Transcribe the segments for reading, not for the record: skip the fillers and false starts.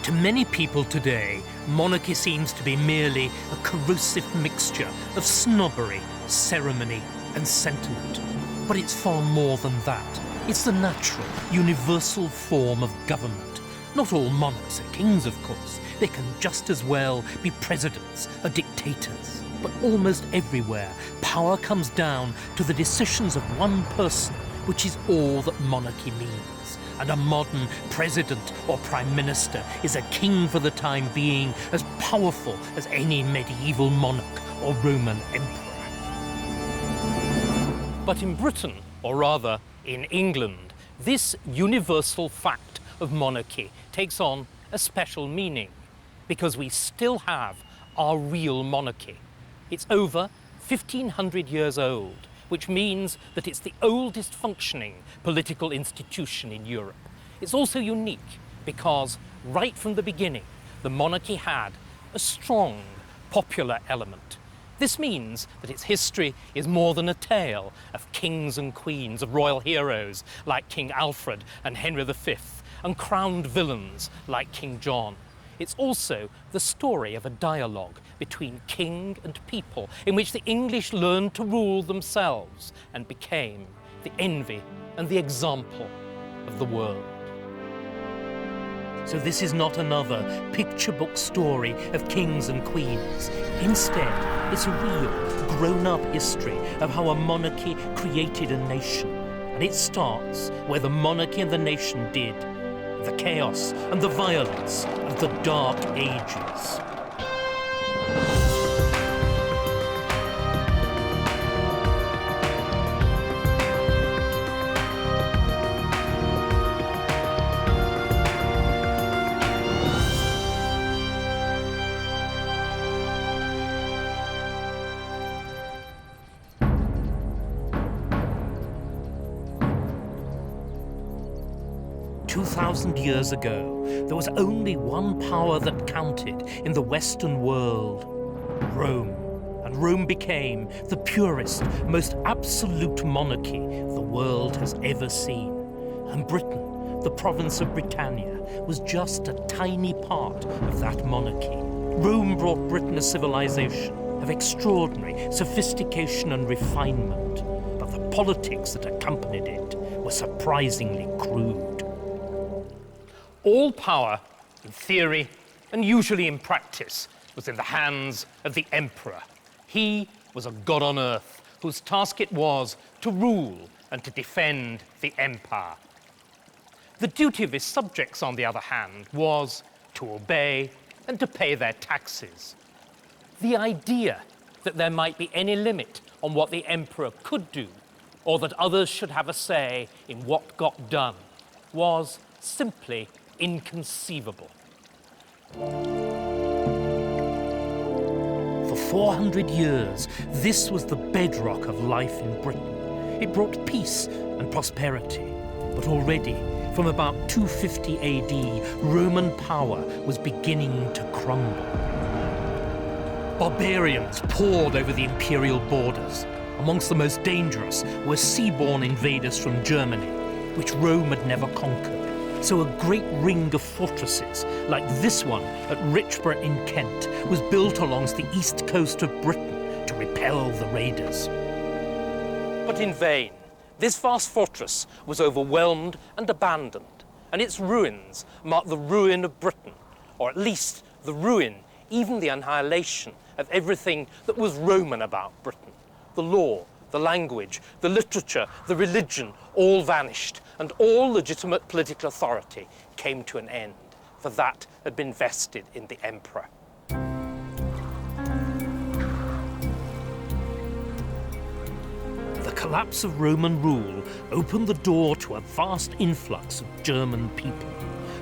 To many people today, monarchy seems to be merely a corrosive mixture of snobbery, ceremony and sentiment. But it's far more than that. It's the natural, universal form of government. Not all monarchs are kings, of course. They can just as well be presidents or dictators. But almost everywhere, power comes down to the decisions of one person, which is all that monarchy means. And a modern president or prime minister is a king for the time being, as powerful as any medieval monarch or Roman emperor. But in Britain, or rather in England, this universal fact of monarchy takes on a special meaning, because we still have our real monarchy. It's over 1,500 years old, which means that it's the oldest functioning political institution in Europe. It's also unique because right from the beginning, the monarchy had a strong popular element. This means that its history is more than a tale of kings and queens, of royal heroes like King Alfred and Henry V, and crowned villains like King John. It's also the story of a dialogue between king and people, in which the English learned to rule themselves and became the envy and the example of the world. So this is not another picture book story of kings and queens. Instead, it's a real, grown-up history of how a monarchy created a nation. And it starts where the monarchy and the nation did, the chaos and the violence of the Dark Ages. 2,000 years ago, there was only one power that counted in the Western world: Rome. And Rome became the purest, most absolute monarchy the world has ever seen. And Britain, the province of Britannia, was just a tiny part of that monarchy. Rome brought Britain a civilization of extraordinary sophistication and refinement, but the politics that accompanied it were surprisingly crude. All power, in theory and usually in practice, was in the hands of the emperor. He was a god on earth whose task it was to rule and to defend the empire. The duty of his subjects, on the other hand, was to obey and to pay their taxes. The idea that there might be any limit on what the emperor could do, or that others should have a say in what got done, was simply inconceivable. For 400 years, this was the bedrock of life in Britain. It brought peace and prosperity, but already, from about 250 AD, Roman power was beginning to crumble. Barbarians poured over the imperial borders. Amongst the most dangerous were seaborne invaders from Germany, which Rome had never conquered. So a great ring of fortresses, like this one at Richborough in Kent, was built along the east coast of Britain to repel the raiders. But in vain. This vast fortress was overwhelmed and abandoned, and its ruins marked the ruin of Britain, or at least the ruin, even the annihilation, of everything that was Roman about Britain. The law, the language, the literature, the religion, all vanished, and all legitimate political authority came to an end, for that had been vested in the emperor. The collapse of Roman rule opened the door to a vast influx of German people.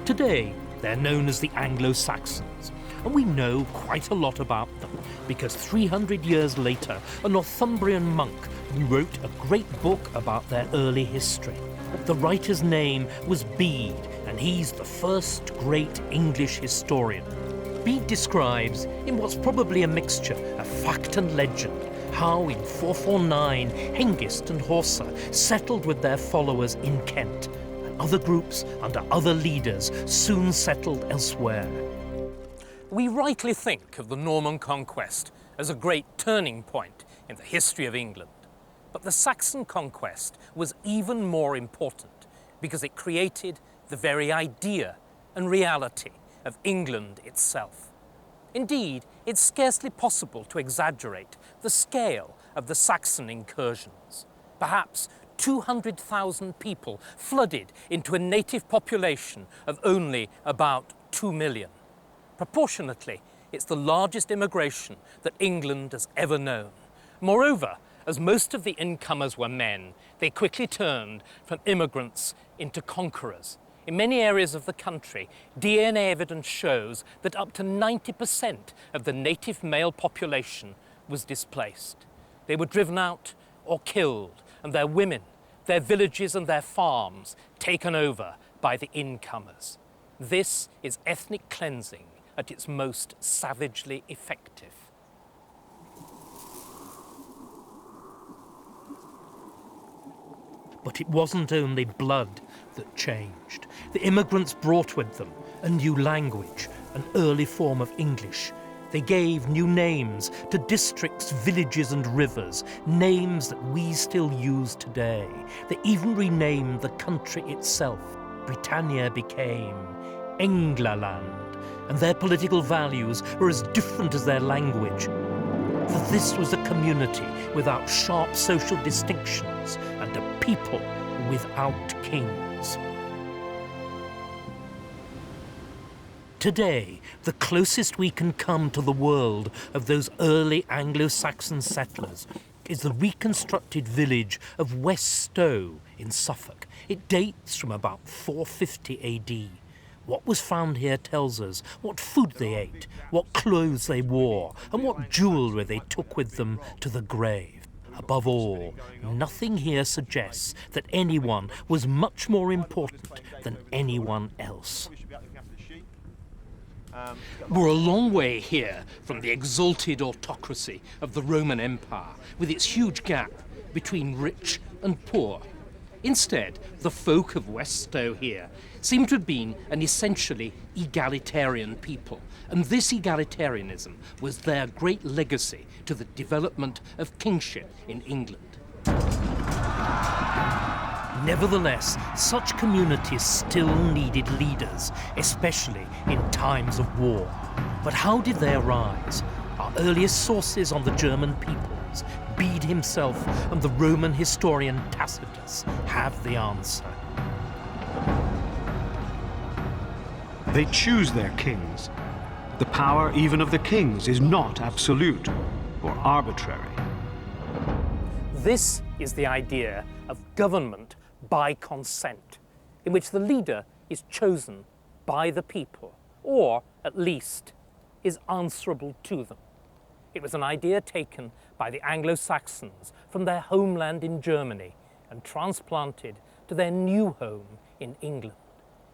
Today, they're known as the Anglo-Saxons, and we know quite a lot about them, because 300 years later, a Northumbrian monk wrote a great book about their early history. The writer's name was Bede, and he's the first great English historian. Bede describes, in what's probably a mixture of fact and legend, how in 449 Hengist and Horsa settled with their followers in Kent, and other groups under other leaders soon settled elsewhere. We rightly think of the Norman conquest as a great turning point in the history of England. But the Saxon conquest was even more important because it created the very idea and reality of England itself. Indeed, it's scarcely possible to exaggerate the scale of the Saxon incursions. Perhaps 200,000 people flooded into a native population of only about 2 million. Proportionately, it's the largest immigration that England has ever known. Moreover, as most of the incomers were men, they quickly turned from immigrants into conquerors. In many areas of the country, DNA evidence shows that up to 90% of the native male population was displaced. They were driven out or killed, and their women, their villages and their farms taken over by the incomers. This is ethnic cleansing at its most savagely effective. But it wasn't only blood that changed. The immigrants brought with them a new language, an early form of English. They gave new names to districts, villages and rivers, names that we still use today. They even renamed the country itself. Britannia became Englaland, and their political values were as different as their language. For this was a community without sharp social distinctions and a people without kings. Today, the closest we can come to the world of those early Anglo-Saxon settlers is the reconstructed village of West Stow in Suffolk. It dates from about 450 AD. What was found here tells us what food they ate, what clothes they wore, and what jewellery they took with them to the grave. Above all, nothing here suggests that anyone was much more important than anyone else. We're a long way here from the exalted autocracy of the Roman Empire, with its huge gap between rich and poor. Instead, the folk of West Stow here seem to have been an essentially egalitarian people, and this egalitarianism was their great legacy to the development of kingship in England. Nevertheless, such communities still needed leaders, especially in times of war. But how did they arise? Our earliest sources on the German peoples, Bede himself and the Roman historian Tacitus, have the answer. They choose their kings. The power even of the kings is not absolute or arbitrary. This is the idea of government by consent, in which the leader is chosen by the people, or at least is answerable to them. It was an idea taken by the Anglo-Saxons from their homeland in Germany and transplanted to their new home in England.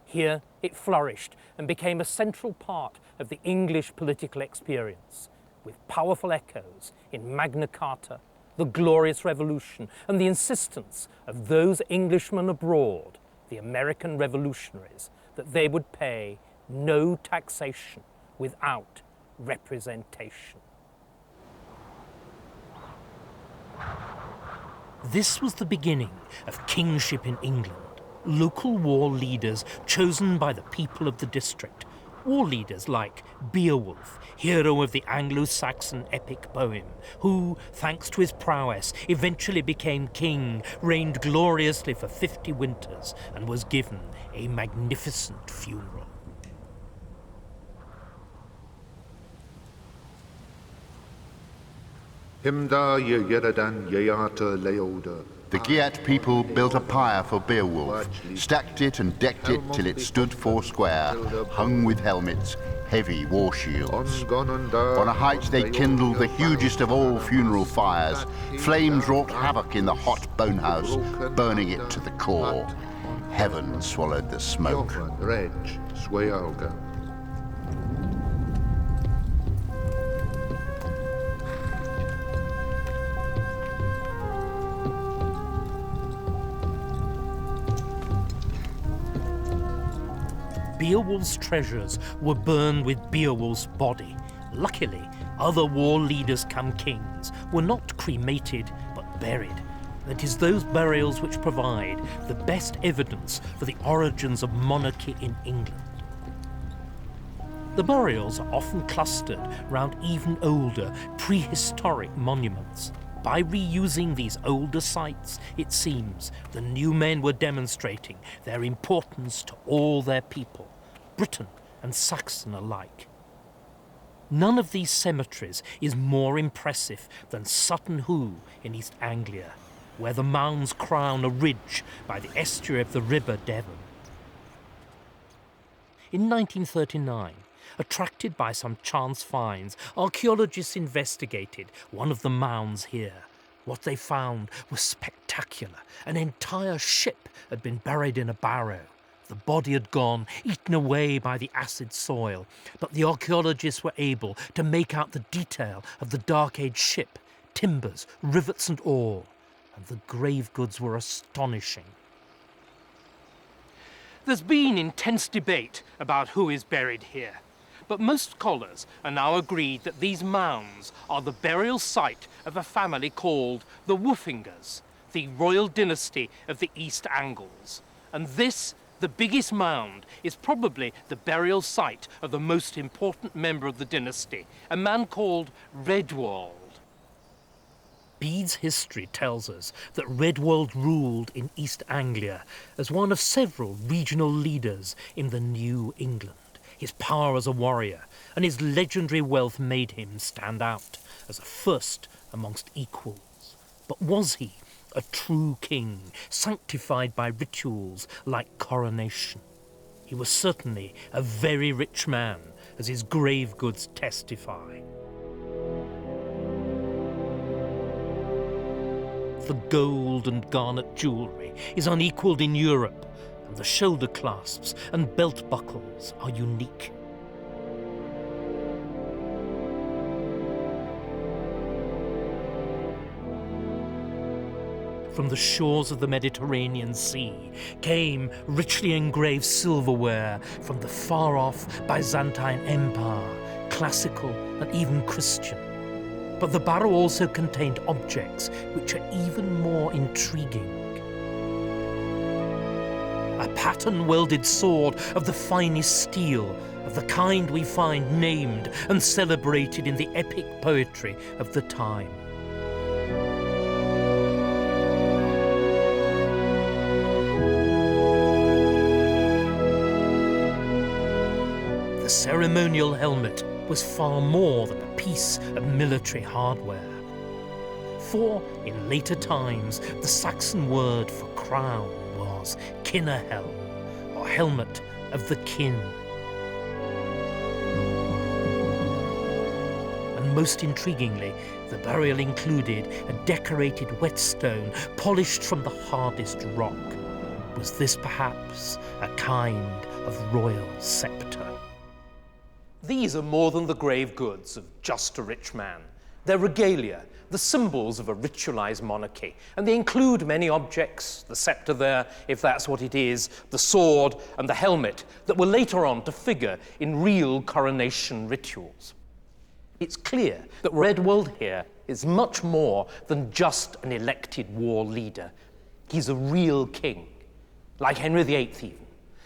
Here it flourished and became a central part of the English political experience, with powerful echoes in Magna Carta, the Glorious Revolution, and the insistence of those Englishmen abroad, the American revolutionaries, that they would pay no taxation without representation. This was the beginning of kingship in England. Local war leaders chosen by the people of the district. War leaders like Beowulf, hero of the Anglo-Saxon epic poem, who, thanks to his prowess, eventually became king, reigned gloriously for 50 winters, and was given a magnificent funeral. The Geat people built a pyre for Beowulf, stacked it and decked it till it stood foursquare, hung with helmets, heavy war shields. On a height they kindled the hugest of all funeral fires. Flames wrought havoc in the hot bone house, burning it to the core. Heaven swallowed the smoke. Beowulf's treasures were burned with Beowulf's body. Luckily, other war leaders come kings were not cremated but buried. It is those burials which provide the best evidence for the origins of monarchy in England. The burials are often clustered round even older, prehistoric monuments. By reusing these older sites, it seems, the new men were demonstrating their importance to all their people, Briton and Saxon alike. None of these cemeteries is more impressive than Sutton Hoo in East Anglia, where the mounds crown a ridge by the estuary of the River Devon. In 1939, attracted by some chance finds, archaeologists investigated one of the mounds here. What they found was spectacular. An entire ship had been buried in a barrow. The body had gone, eaten away by the acid soil, but the archaeologists were able to make out the detail of the Dark Age ship, timbers, rivets and all, and the grave goods were astonishing. There's been intense debate about who is buried here, but most scholars are now agreed that these mounds are the burial site of a family called the Woofingers, the royal dynasty of the East Angles. And this, the biggest mound, is probably the burial site of the most important member of the dynasty, a man called Redwald. Bede's history tells us that Redwald ruled in East Anglia as one of several regional leaders in the New England. His power as a warrior and his legendary wealth made him stand out as a first amongst equals. But was he a true king, sanctified by rituals like coronation? He was certainly a very rich man, as his grave goods testify. The gold and garnet jewellery is unequalled in Europe, and the shoulder clasps and belt buckles are unique. From the shores of the Mediterranean Sea came richly engraved silverware from the far-off Byzantine Empire, classical and even Christian. But the barrow also contained objects which are even more intriguing. A pattern-welded sword of the finest steel, of the kind we find named and celebrated in the epic poetry of the time. The ceremonial helmet was far more than a piece of military hardware. For, in later times, the Saxon word for crown was kinnerhelm, or helmet of the kin. And most intriguingly, the burial included a decorated whetstone polished from the hardest rock. Was this perhaps a kind of royal sceptre? These are more than the grave goods of just a rich man. They're regalia, the symbols of a ritualized monarchy, and they include many objects, the scepter there, if that's what it is, the sword and the helmet, that were later on to figure in real coronation rituals. It's clear that Redwald here is much more than just an elected war leader. He's a real king, like Henry VIII even.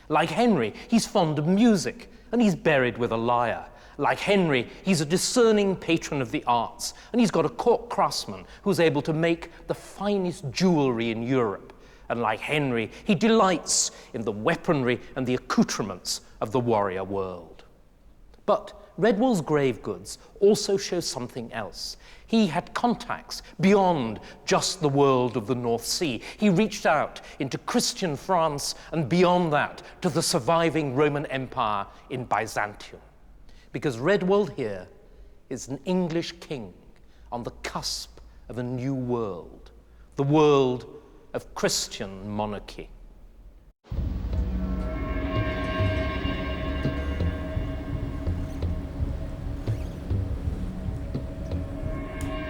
Like Henry, he's fond of music, and he's buried with a lyre. Like Henry, he's a discerning patron of the arts, and he's got a court craftsman who's able to make the finest jewellery in Europe. And like Henry, he delights in the weaponry and the accoutrements of the warrior world. But Redwald's grave goods also show something else. He had contacts beyond just the world of the North Sea. He reached out into Christian France and beyond that to the surviving Roman Empire in Byzantium. Because Redwald here is an English king on the cusp of a new world, the world of Christian monarchy.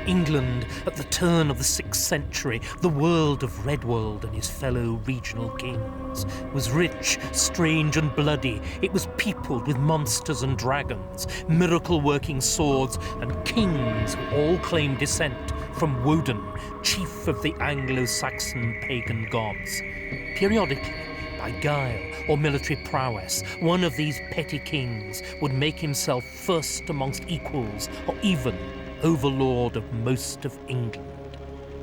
England at the turn of the 6th century, the world of Redwold and his fellow regional kings, was rich, strange and bloody. It was peopled with monsters and dragons, miracle-working swords, and kings who all claimed descent from Woden, chief of the Anglo-Saxon pagan gods. Periodically, by guile or military prowess, one of these petty kings would make himself first amongst equals, or even overlord of most of England.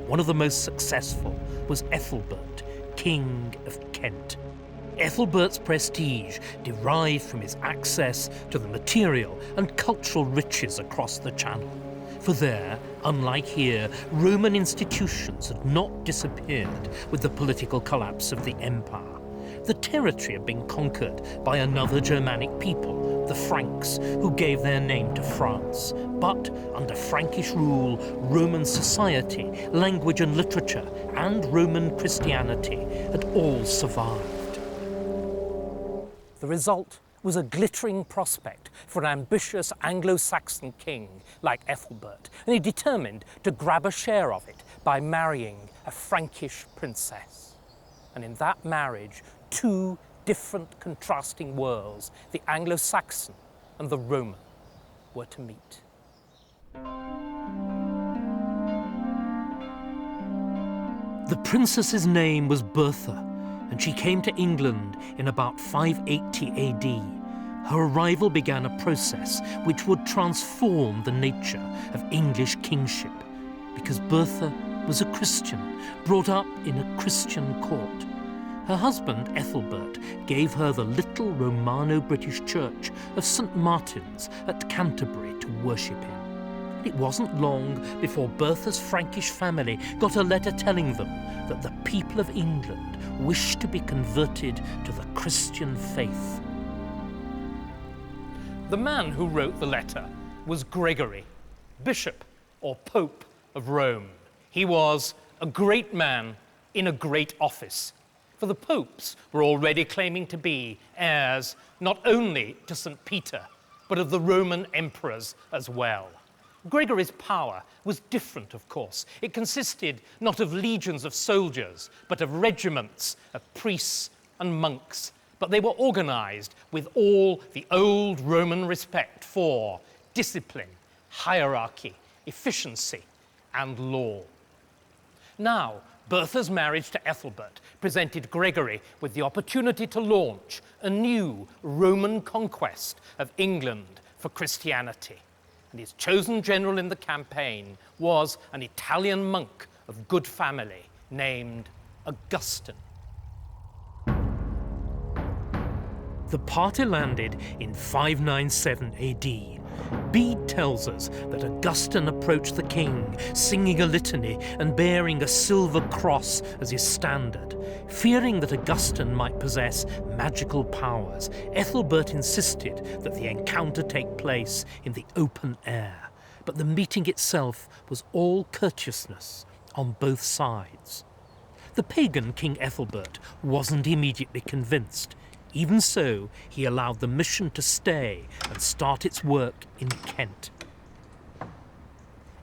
One of the most successful was Ethelbert, King of Kent. Ethelbert's prestige derived from his access to the material and cultural riches across the Channel. For there, unlike here, Roman institutions had not disappeared with the political collapse of the empire. The territory had been conquered by another Germanic people, the Franks, who gave their name to France. But under Frankish rule, Roman society, language and literature, and Roman Christianity had all survived. The result was a glittering prospect for an ambitious Anglo-Saxon king like Ethelbert, and he determined to grab a share of it by marrying a Frankish princess. And in that marriage, two different contrasting worlds, the Anglo-Saxon and the Roman, were to meet. The princess's name was Bertha, and she came to England in about 580 AD. Her arrival began a process which would transform the nature of English kingship, because Bertha was a Christian, brought up in a Christian court. Her husband, Ethelbert, gave her the little Romano-British church of St. Martin's at Canterbury to worship in. It wasn't long before Bertha's Frankish family got a letter telling them that the people of England wished to be converted to the Christian faith. The man who wrote the letter was Gregory, Bishop or Pope of Rome. He was a great man in a great office, for the popes were already claiming to be heirs not only to St. Peter, but of the Roman emperors as well. Gregory's power was different, of course. It consisted not of legions of soldiers, but of regiments of priests and monks. But they were organized with all the old Roman respect for discipline, hierarchy, efficiency, and law. Now, Bertha's marriage to Ethelbert presented Gregory with the opportunity to launch a new Roman conquest of England for Christianity. And his chosen general in the campaign was an Italian monk of good family named Augustine. The party landed in 597 AD. Bede tells us that Augustine approached the king, singing a litany and bearing a silver cross as his standard. Fearing that Augustine might possess magical powers, Ethelbert insisted that the encounter take place in the open air. But the meeting itself was all courteousness on both sides. The pagan King Ethelbert wasn't immediately convinced. Even so, he allowed the mission to stay and start its work in Kent.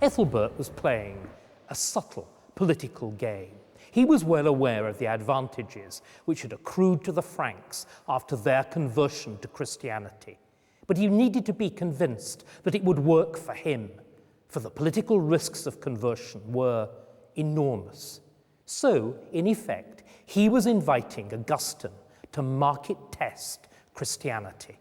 Ethelbert was playing a subtle political game. He was well aware of the advantages which had accrued to the Franks after their conversion to Christianity. But he needed to be convinced that it would work for him, for the political risks of conversion were enormous. So, in effect, he was inviting Augustine to market test Christianity.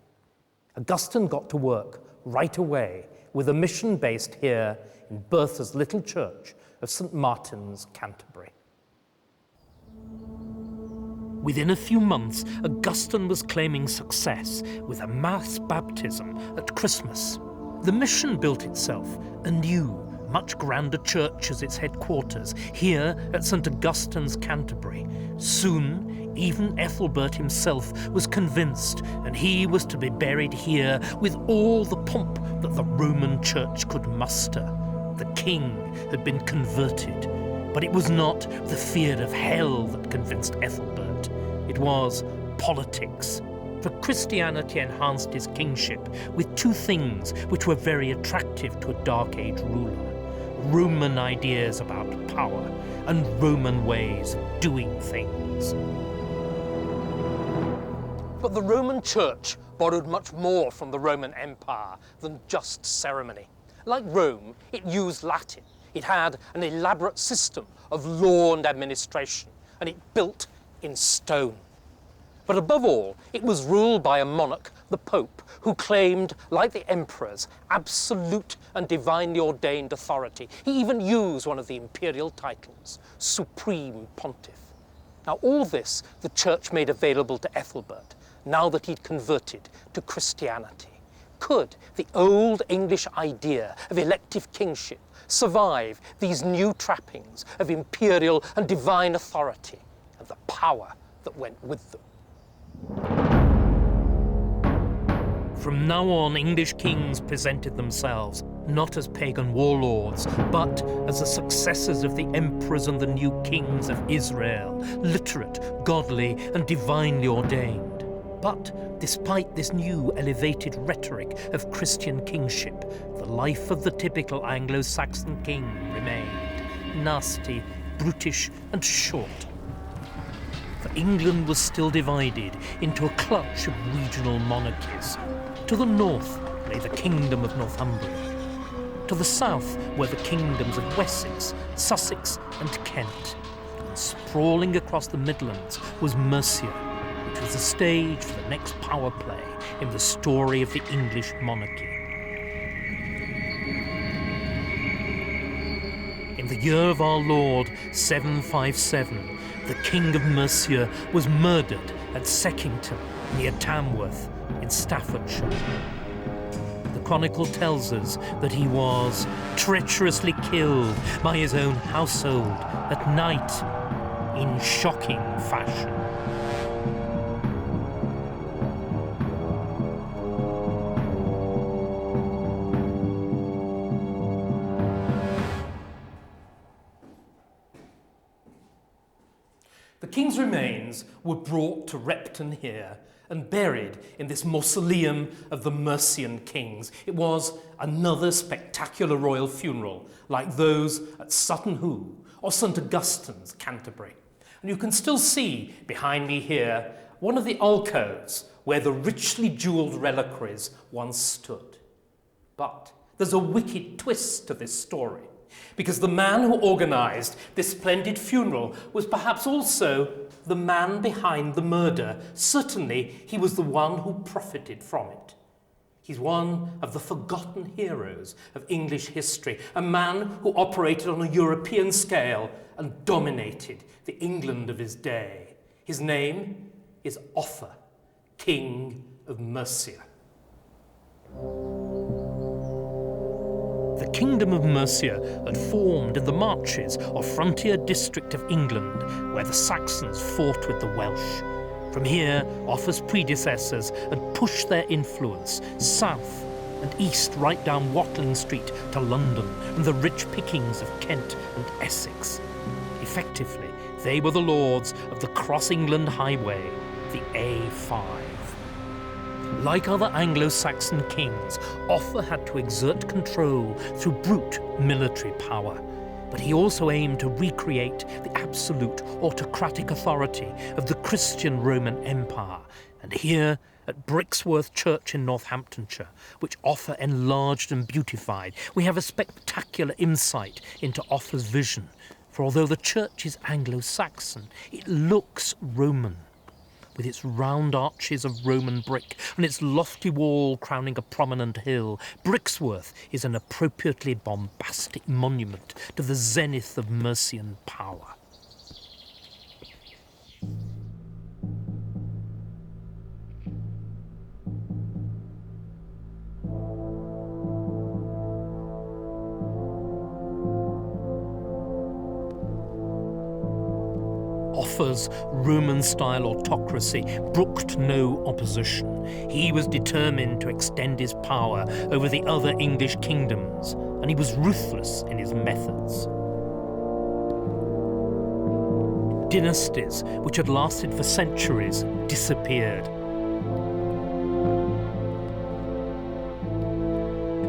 Augustine got to work right away with a mission based here in Bertha's little church of St. Martin's, Canterbury. Within a few months, Augustine was claiming success with a mass baptism at Christmas. The mission built itself a new, much grander church as its headquarters, here at St. Augustine's, Canterbury. Soon, even Ethelbert himself was convinced, and he was to be buried here with all the pomp that the Roman Church could muster. The king had been converted, but it was not the fear of hell that convinced Ethelbert. It was politics. For Christianity enhanced his kingship with two things which were very attractive to a Dark Age ruler: Roman ideas about power and Roman ways of doing things. But the Roman Church borrowed much more from the Roman Empire than just ceremony. Like Rome, it used Latin. It had an elaborate system of law and administration, and it built in stone. But above all, it was ruled by a monarch, the Pope, who claimed, like the emperors, absolute and divinely ordained authority. He even used one of the imperial titles, Supreme Pontiff. Now, all this the Church made available to Ethelbert, now that he'd converted to Christianity. Could the old English idea of elective kingship survive these new trappings of imperial and divine authority and the power that went with them? From now on, English kings presented themselves not as pagan warlords, but as the successors of the emperors and the new kings of Israel, literate, godly, and divinely ordained. But despite this new elevated rhetoric of Christian kingship, the life of the typical Anglo-Saxon king remained nasty, brutish, and short. For England was still divided into a clutch of regional monarchies. To the north lay the Kingdom of Northumbria. To the south were the kingdoms of Wessex, Sussex, and Kent. And sprawling across the Midlands was Mercia, which was the stage for the next power play in the story of the English monarchy. In the year of our Lord 757, the King of Mercia was murdered at Seckington near Tamworth in Staffordshire. The chronicle tells us that he was treacherously killed by his own household at night in shocking fashion. The king's remains were brought to Repton here and buried in this mausoleum of the Mercian kings. It was another spectacular royal funeral, like those at Sutton Hoo or St Augustine's, Canterbury. And you can still see behind me here one of the alcoves where the richly jewelled reliquaries once stood. But there's a wicked twist to this story, because the man who organised this splendid funeral was perhaps also the man behind the murder. Certainly, he was the one who profited from it. He's one of the forgotten heroes of English history, a man who operated on a European scale and dominated the England of his day. His name is Offa, King of Mercia. The Kingdom of Mercia had formed in the Marches or frontier district of England, where the Saxons fought with the Welsh. From here, Offa's predecessors had pushed their influence south and east right down Watling Street to London and the rich pickings of Kent and Essex. Effectively, they were the lords of the Cross England Highway, the A5. Like other Anglo-Saxon kings, Offa had to exert control through brute military power, but he also aimed to recreate the absolute autocratic authority of the Christian Roman Empire. And here, at Brixworth Church in Northamptonshire, which Offa enlarged and beautified, we have a spectacular insight into Offa's vision. For although the church is Anglo-Saxon, it looks Roman, with its round arches of Roman brick and its lofty wall crowning a prominent hill. Brixworth is an appropriately bombastic monument to the zenith of Mercian power. Offa's Roman-style autocracy brooked no opposition. He was determined to extend his power over the other English kingdoms, and he was ruthless in his methods. Dynasties, which had lasted for centuries, disappeared.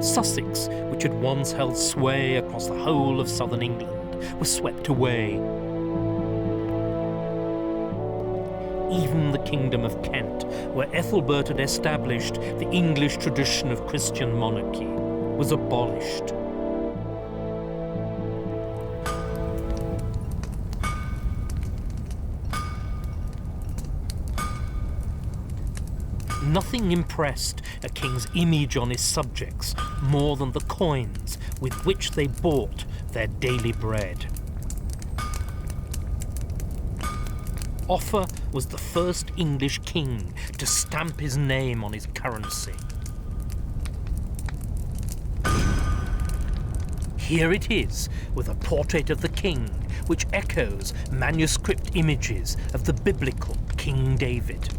Sussex, which had once held sway across the whole of southern England, was swept away. Even the Kingdom of Kent, where Ethelbert had established the English tradition of Christian monarchy, was abolished. Nothing impressed a king's image on his subjects more than the coins with which they bought their daily bread. Offa was the first English king to stamp his name on his currency. Here it is, with a portrait of the king, which echoes manuscript images of the biblical King David.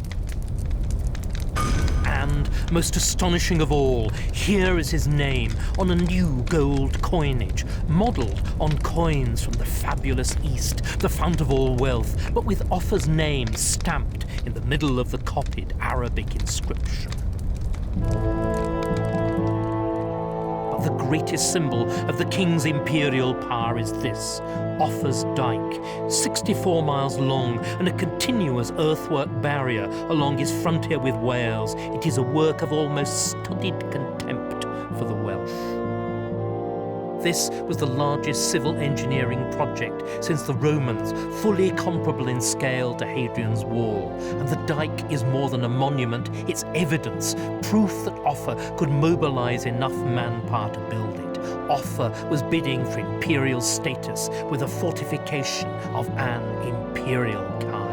And, most astonishing of all, here is his name on a new gold coinage, modelled on coins from the fabulous East, the fount of all wealth, but with Offa's name stamped in the middle of the copied Arabic inscription. But the greatest symbol of the king's imperial power is this: Offa's Dyke, 64 miles long and a continuous earthwork barrier along his frontier with Wales. It is a work of almost studied contempt for the Welsh. This was the largest civil engineering project since the Romans, fully comparable in scale to Hadrian's Wall. And the dyke is more than a monument, it's evidence, proof that Offa could mobilise enough manpower to build it. Offa was bidding for imperial status with a fortification of an imperial kind.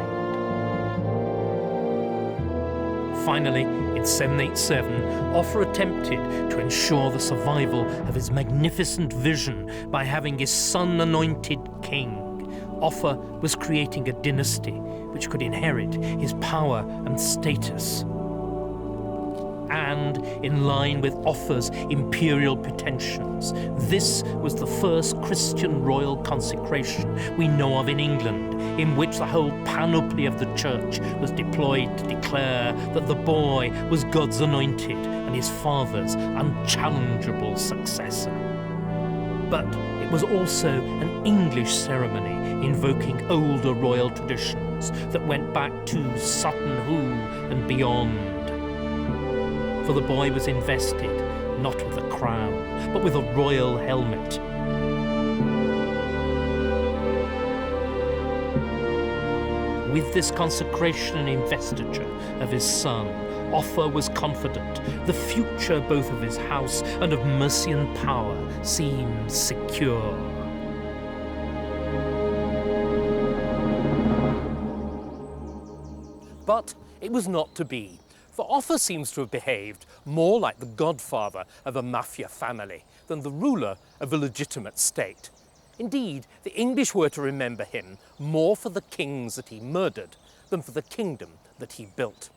Finally, in 787, Offa attempted to ensure the survival of his magnificent vision by having his son anointed king. Offa was creating a dynasty which could inherit his power and status. And, in line with Offa's imperial pretensions, this was the first Christian royal consecration we know of in England, in which the whole panoply of the church was deployed to declare that the boy was God's anointed and his father's unchallengeable successor. But it was also an English ceremony invoking older royal traditions that went back to Sutton Hoo and beyond. For the boy was invested, not with a crown, but with a royal helmet. With this consecration and investiture of his son, Offa was confident the future both of his house and of Mercian power seemed secure. But it was not to be. For Offa seems to have behaved more like the godfather of a mafia family than the ruler of a legitimate state. Indeed, the English were to remember him more for the kings that he murdered than for the kingdom that he built.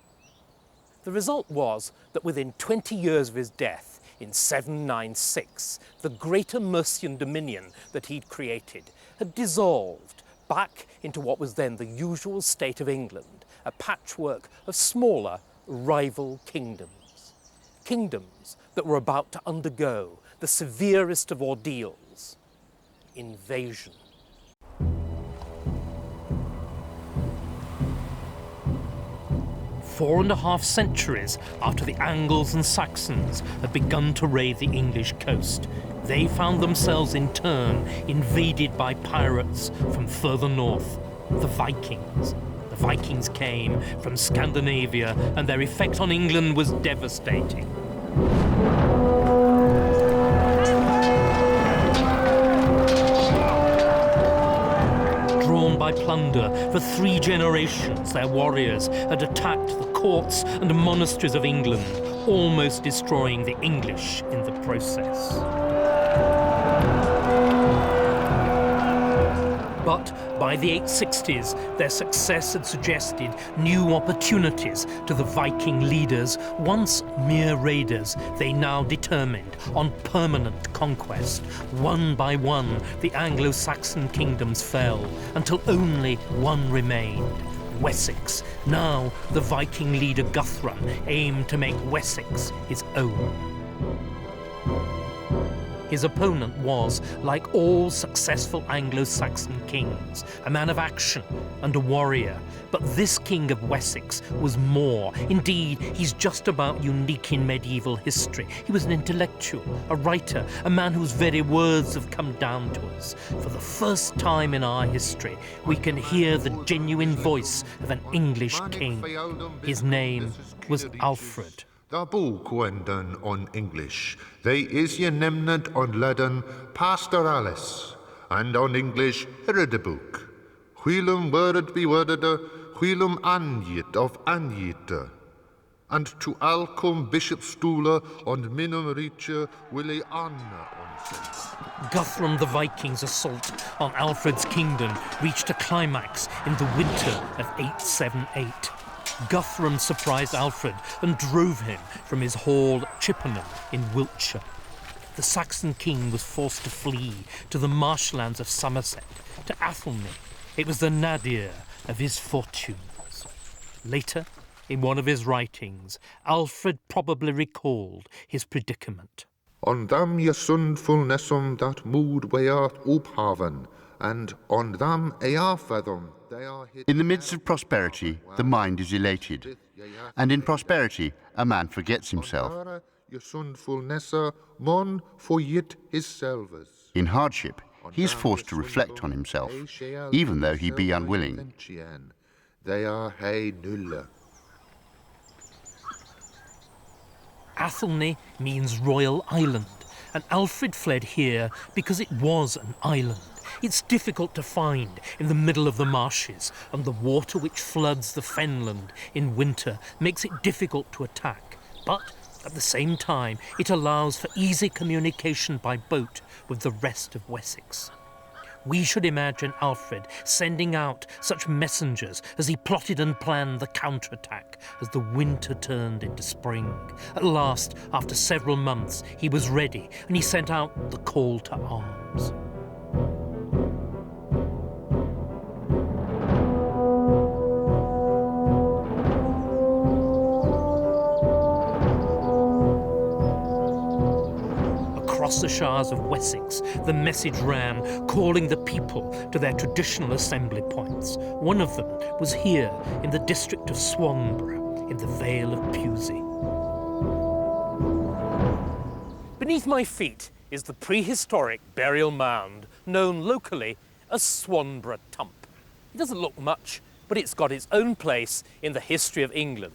The result was that within 20 years of his death, in 796, the greater Mercian dominion that he'd created had dissolved back into what was then the usual state of England, a patchwork of smaller, rival kingdoms. Kingdoms that were about to undergo the severest of ordeals: invasion. Four and a half centuries after the Angles and Saxons had begun to raid the English coast, they found themselves in turn invaded by pirates from further north, the Vikings. The Vikings came from Scandinavia, and their effect on England was devastating. Drawn by plunder, for 3 generations their warriors had attacked the courts and monasteries of England, almost destroying the English in the process. But by the 860s, their success had suggested new opportunities to the Viking leaders. Once mere raiders, they now determined on permanent conquest. One by one, the Anglo-Saxon kingdoms fell, until only one remained: Wessex. Now, the Viking leader Guthrum aimed to make Wessex his own. His opponent was, like all successful Anglo-Saxon kings, a man of action and a warrior. But this king of Wessex was more. Indeed, he's just about unique in medieval history. He was an intellectual, a writer, a man whose very words have come down to us. For the first time in our history, we can hear the genuine voice of an English king. His name was Alfred. The book wenden on English. They is ye nemnant on Latin pastoralis, and on English heredebook. Whilum word be wordede, whilum anjit of anjite. And to alcum bishop stula on minum riche willi anna on. Guthrum the Vikings' assault on Alfred's kingdom reached a climax in the winter of 878. Guthrum surprised Alfred and drove him from his hall at Chippenham in Wiltshire. The Saxon king was forced to flee to the marshlands of Somerset, to Athelney. It was the nadir of his fortunes. Later, in one of his writings, Alfred probably recalled his predicament. On them ye sundfulnessum that mood weart uphaven, and on them eafethum. In the midst of prosperity, the mind is elated, and in prosperity, a man forgets himself. In hardship, he is forced to reflect on himself, even though he be unwilling. Athelney means royal island, and Alfred fled here because it was an island. It's difficult to find in the middle of the marshes, and the water which floods the fenland in winter makes it difficult to attack. But at the same time, it allows for easy communication by boat with the rest of Wessex. We should imagine Alfred sending out such messengers as he plotted and planned the counterattack as the winter turned into spring. At last, after several months, he was ready, and he sent out the call to arms. Across the shires of Wessex, the message ran, calling the people to their traditional assembly points. One of them was here, in the district of Swanborough, in the Vale of Pewsey. Beneath my feet is the prehistoric burial mound known locally as Swanborough Tump. It doesn't look much, but it's got its own place in the history of England,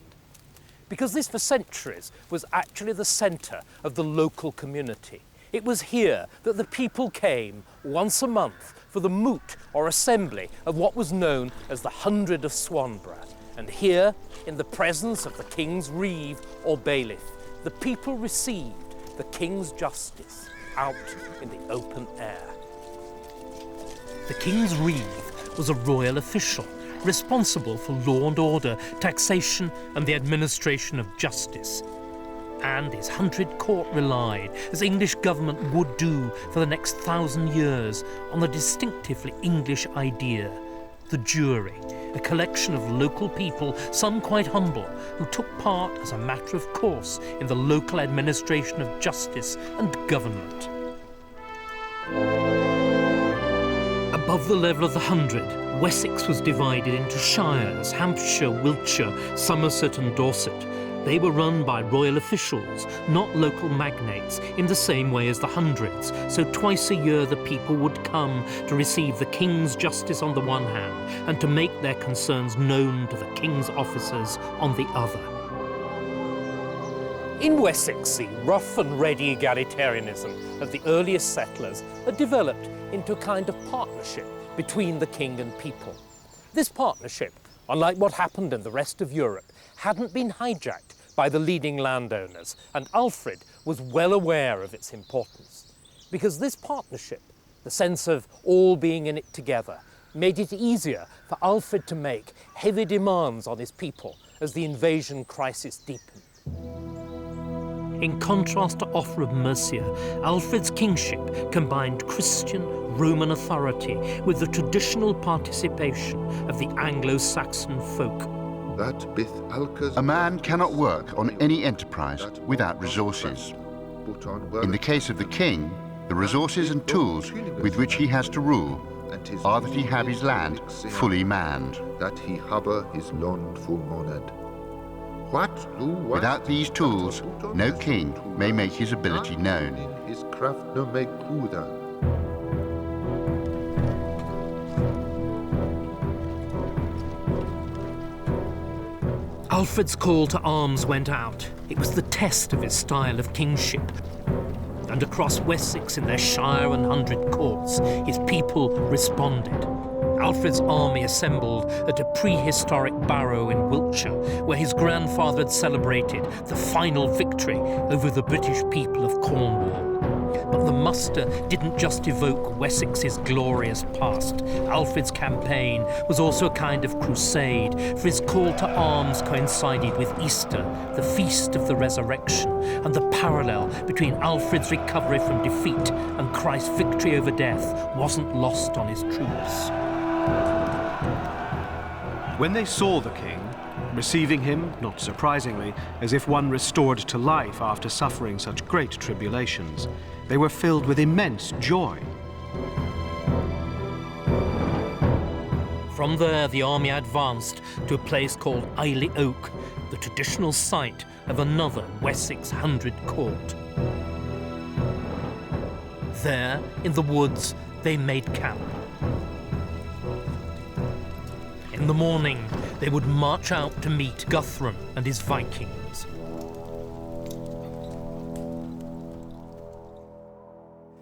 because this for centuries was actually the centre of the local community. It was here that the people came once a month for the moot or assembly of what was known as the 100 of Swanborough. And here, in the presence of the king's reeve or bailiff, the people received the king's justice out in the open air. The king's reeve was a royal official responsible for law and order, taxation and the administration of justice. And his 100 court relied, as English government would do for the next 1,000 years, on the distinctively English idea, the jury, a collection of local people, some quite humble, who took part as a matter of course in the local administration of justice and government. Above the level of the 100, Wessex was divided into shires, Hampshire, Wiltshire, Somerset and Dorset. They were run by royal officials, not local magnates, in the same way as the hundreds. So twice a year the people would come to receive the king's justice on the one hand and to make their concerns known to the king's officers on the other. In Wessex, the rough and ready egalitarianism of the earliest settlers had developed into a kind of partnership between the king and people. This partnership, unlike what happened in the rest of Europe, hadn't been hijacked by the leading landowners, and Alfred was well aware of its importance. Because this partnership, the sense of all being in it together, made it easier for Alfred to make heavy demands on his people as the invasion crisis deepened. In contrast to Offa of Mercia, Alfred's kingship combined Christian Roman authority with the traditional participation of the Anglo-Saxon folk. A man cannot work on any enterprise without resources. In the case of the king, The resources and tools with which he has to rule are that he have his land fully manned. That he have his land full manned. Without these tools, no king may make his ability known. His craft no make kuda. Alfred's call to arms went out. It was the test of his style of kingship. And across Wessex in their shire and hundred courts, his people responded. Alfred's army assembled at a prehistoric barrow in Wiltshire, where his grandfather had celebrated the final victory over the British people of Cornwall. But the muster didn't just evoke Wessex's glorious past. Alfred's campaign was also a kind of crusade, for his call to arms coincided with Easter, the feast of the resurrection, and the parallel between Alfred's recovery from defeat and Christ's victory over death wasn't lost on his troops. When they saw the king, receiving him, not surprisingly, as if one restored to life after suffering such great tribulations, they were filled with immense joy. From there, the army advanced to a place called Ailey Oak, the traditional site of another Wessex 100 court. There, in the woods, they made camp. In the morning, they would march out to meet Guthrum and his Vikings.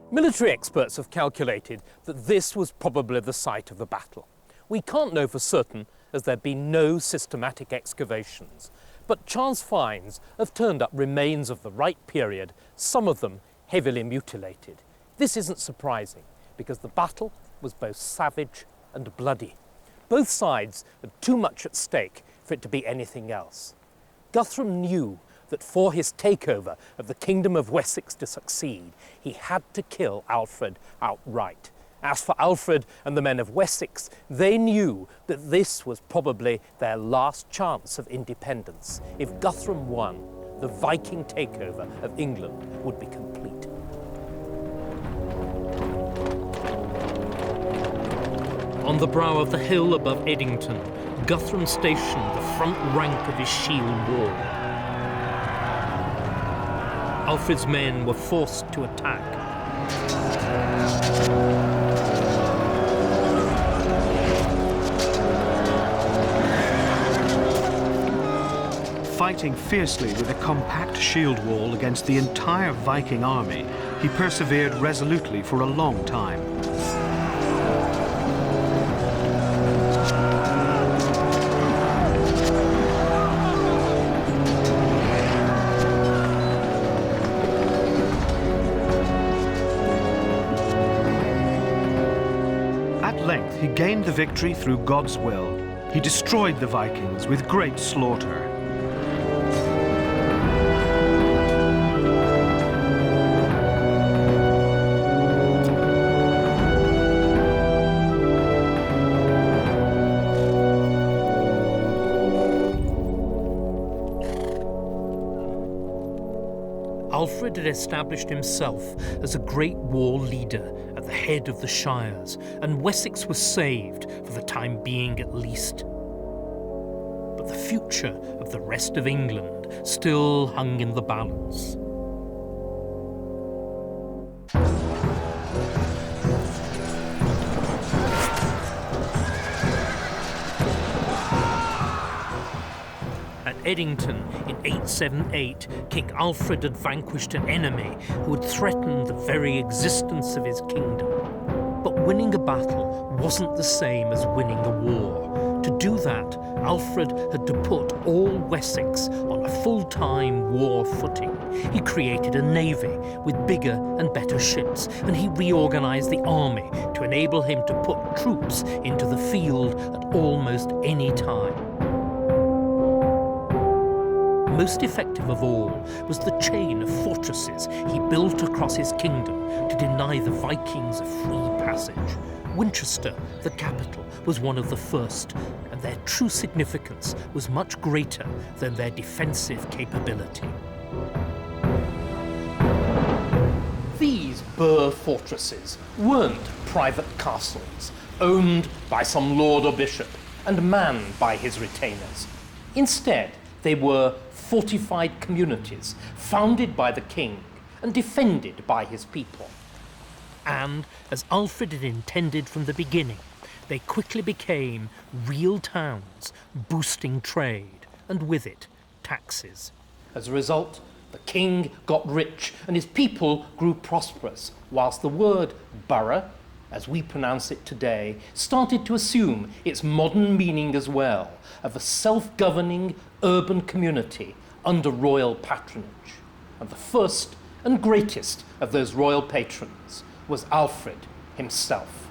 Military experts have calculated that this was probably the site of the battle. We can't know for certain, as there have been no systematic excavations, but chance finds have turned up remains of the right period, some of them heavily mutilated. This isn't surprising, because the battle was both savage and bloody. Both sides had too much at stake for it to be anything else. Guthrum knew that for his takeover of the Kingdom of Wessex to succeed, he had to kill Alfred outright. As for Alfred and the men of Wessex, they knew that this was probably their last chance of independence. If Guthrum won, the Viking takeover of England would be complete. On the brow of the hill above Edington, Guthrum stationed the front rank of his shield wall. Alfred's men were forced to attack. Fighting fiercely with a compact shield wall against the entire Viking army, he persevered resolutely for a long time. He gained the victory through God's will. He destroyed the Vikings with great slaughter. Alfred had established himself as a great war leader at the head of the shires, and Wessex was saved, for the time being at least. But the future of the rest of England still hung in the balance. At Edington in 878, King Alfred had vanquished an enemy who had threatened the very existence of his kingdom. But winning a battle wasn't the same as winning a war. To do that, Alfred had to put all Wessex on a full-time war footing. He created a navy with bigger and better ships, and he reorganized the army to enable him to put troops into the field at almost any time. Most effective of all was the chain of fortresses he built across his kingdom to deny the Vikings a free passage. Winchester, the capital, was one of the first, and their true significance was much greater than their defensive capability. These burh fortresses weren't private castles, owned by some lord or bishop and manned by his retainers. Instead, they were fortified communities founded by the king and defended by his people. And, as Alfred had intended from the beginning, they quickly became real towns, boosting trade, and with it, taxes. As a result, the king got rich and his people grew prosperous, whilst the word borough, as we pronounce it today, started to assume its modern meaning as well, of a self-governing urban community under royal patronage. And the first and greatest of those royal patrons was Alfred himself.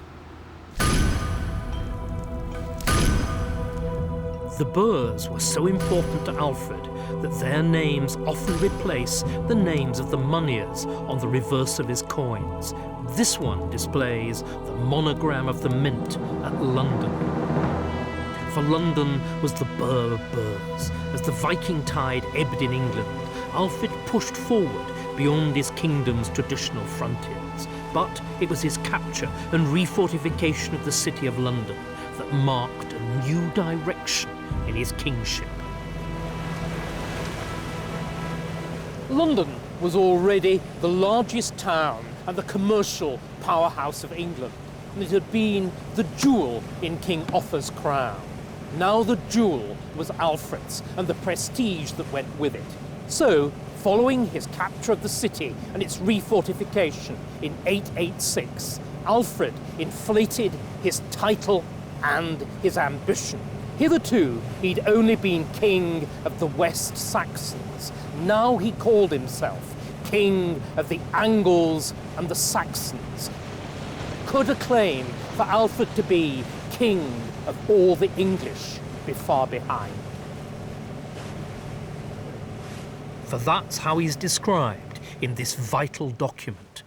The burghs were so important to Alfred that their names often replace the names of the moneyers on the reverse of his coins. This one displays the monogram of the mint at London. For London was the burgh of burghs. As the Viking tide ebbed in England, Alfred pushed forward beyond his kingdom's traditional frontiers. But it was his capture and refortification of the city of London that marked a new direction in his kingship. London was already the largest town and the commercial powerhouse of England, and it had been the jewel in King Offa's crown. Now the jewel was Alfred's and the prestige that went with it. So, following his capture of the city and its refortification in 886, Alfred inflated his title and his ambition. Hitherto, he'd only been king of the West Saxons. Now he called himself king of the Angles and the Saxons. Could a claim for Alfred to be king of all the English be far behind? For that's how he's described in this vital document.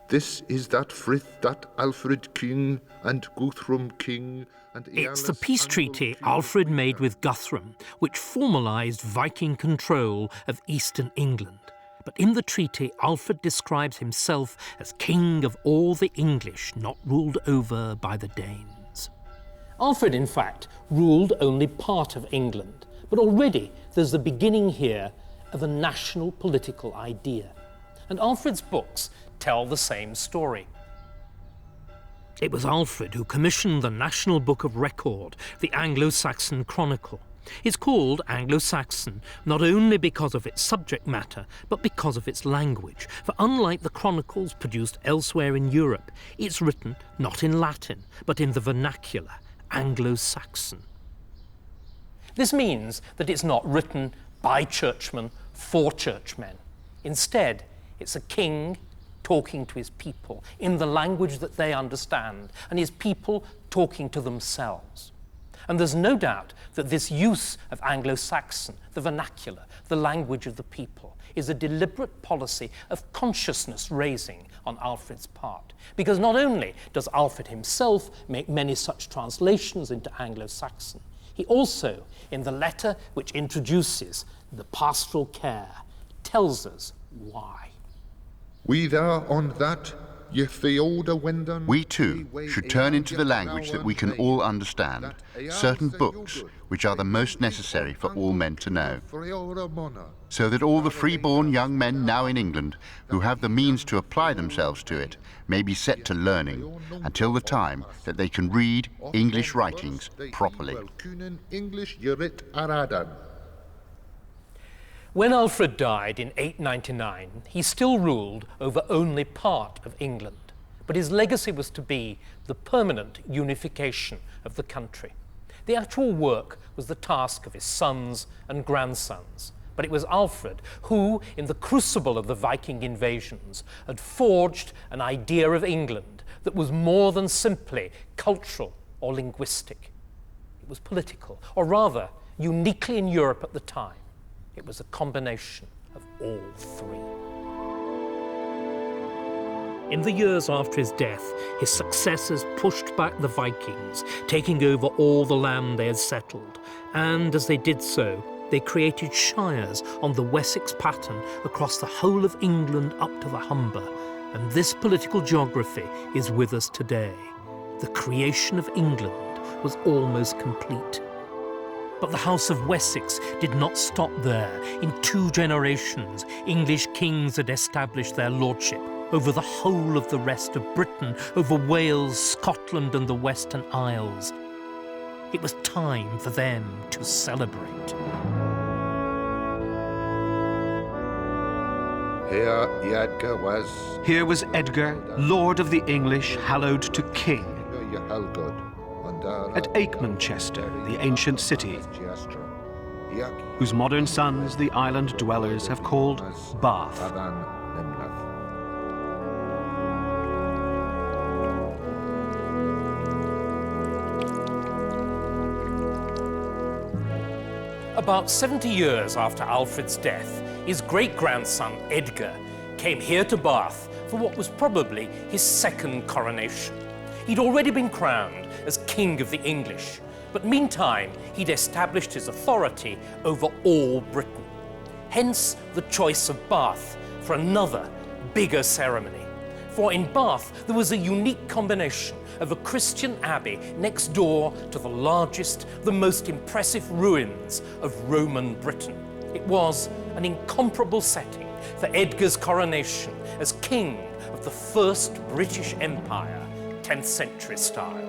This is that Frith, that Alfred king, and Guthrum king, and It's the peace treaty Alfred made with Guthrum, which formalised Viking control of eastern England. But in the treaty, Alfred describes himself as king of all the English, not ruled over by the Danes. Alfred, in fact, ruled only part of England, but already there's the beginning here of a national political idea. And Alfred's books tell the same story. It was Alfred who commissioned the National Book of Record, the Anglo-Saxon Chronicle. It's called Anglo-Saxon not only because of its subject matter, but because of its language. For unlike the chronicles produced elsewhere in Europe, it's written not in Latin, but in the vernacular, Anglo-Saxon. This means that it's not written by churchmen for churchmen. Instead, it's a king talking to his people in the language that they understand, and his people talking to themselves. And there's no doubt that this use of Anglo-Saxon, the vernacular, the language of the people, is a deliberate policy of consciousness raising on Alfred's part. Because not only does Alfred himself make many such translations into Anglo-Saxon, he also, in the letter which introduces the pastoral care, tells us why. We there on that, ye Theoda Wendon. We too should turn into the language that we can all understand certain books which are the most necessary for all men to know, so that all the freeborn young men now in England who have the means to apply themselves to it may be set to learning until the time that they can read English writings properly. When Alfred died in 899, he still ruled over only part of England, but his legacy was to be the permanent unification of the country. The actual work was the task of his sons and grandsons, but it was Alfred who, in the crucible of the Viking invasions, had forged an idea of England that was more than simply cultural or linguistic. It was political, or rather, uniquely in Europe at the time, it was a combination of all three. In the years after his death, his successors pushed back the Vikings, taking over all the land they had settled. And as they did so, they created shires on the Wessex pattern across the whole of England up to the Humber. And this political geography is with us today. The creation of England was almost complete. But the House of Wessex did not stop there. In 2 generations, English kings had established their lordship over the whole of the rest of Britain, over Wales, Scotland, and the Western Isles. It was time for them to celebrate. Here was Edgar, Lord of the English, hallowed to King. At Aikmanchester, the ancient city, whose modern sons the island dwellers have called Bath. About 70 years after Alfred's death, his great-grandson Edgar came here to Bath for what was probably his second coronation. He'd already been crowned as King of the English, but meantime he'd established his authority over all Britain. Hence the choice of Bath for another, bigger ceremony. For in Bath there was a unique combination of a Christian abbey next door to the largest, the most impressive ruins of Roman Britain. It was an incomparable setting for Edgar's coronation as King of the First British Empire, 10th century style.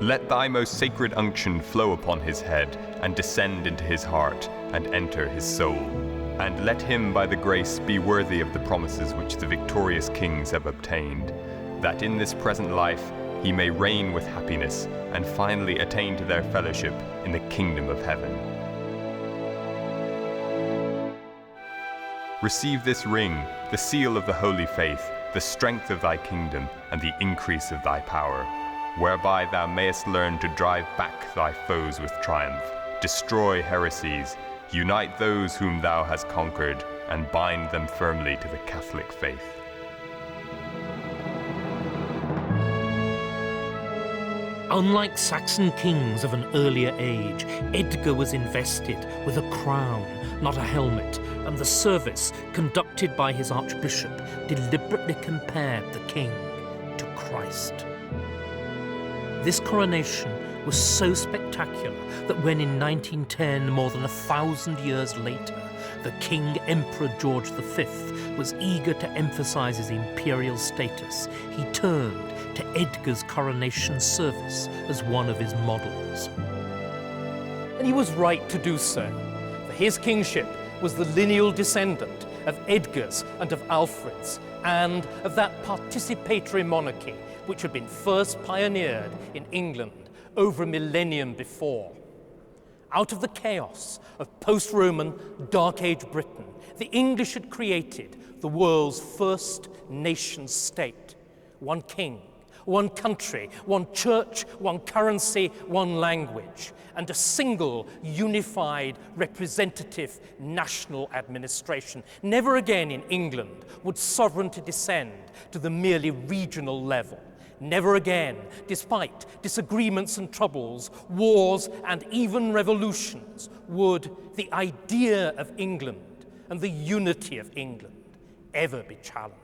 Let thy most sacred unction flow upon his head, and descend into his heart, and enter his soul. And let him by the grace be worthy of the promises which the victorious kings have obtained, that in this present life he may reign with happiness, and finally attain to their fellowship in the kingdom of heaven. Receive this ring, the seal of the holy faith, the strength of thy kingdom, and the increase of thy power, whereby thou mayest learn to drive back thy foes with triumph, destroy heresies, unite those whom thou hast conquered, and bind them firmly to the Catholic faith. Unlike Saxon kings of an earlier age, Edgar was invested with a crown, not a helmet, and the service, conducted by his archbishop, deliberately compared the king to Christ. This coronation was so spectacular that when in 1910, more than 1,000 years later, the King Emperor George V was eager to emphasize his imperial status, he turned to Edgar's coronation service as one of his models. And he was right to do so, for his kingship was the lineal descendant of Edgar's and of Alfred's, and of that participatory monarchy which had been first pioneered in England over a millennium before. Out of the chaos of post-Roman Dark Age Britain, the English had created the world's first nation-state. One king, one country, one church, one currency, one language, and a single unified representative national administration. Never again in England would sovereignty descend to the merely regional level. Never again, despite disagreements and troubles, wars and even revolutions, would the idea of England and the unity of England ever be challenged.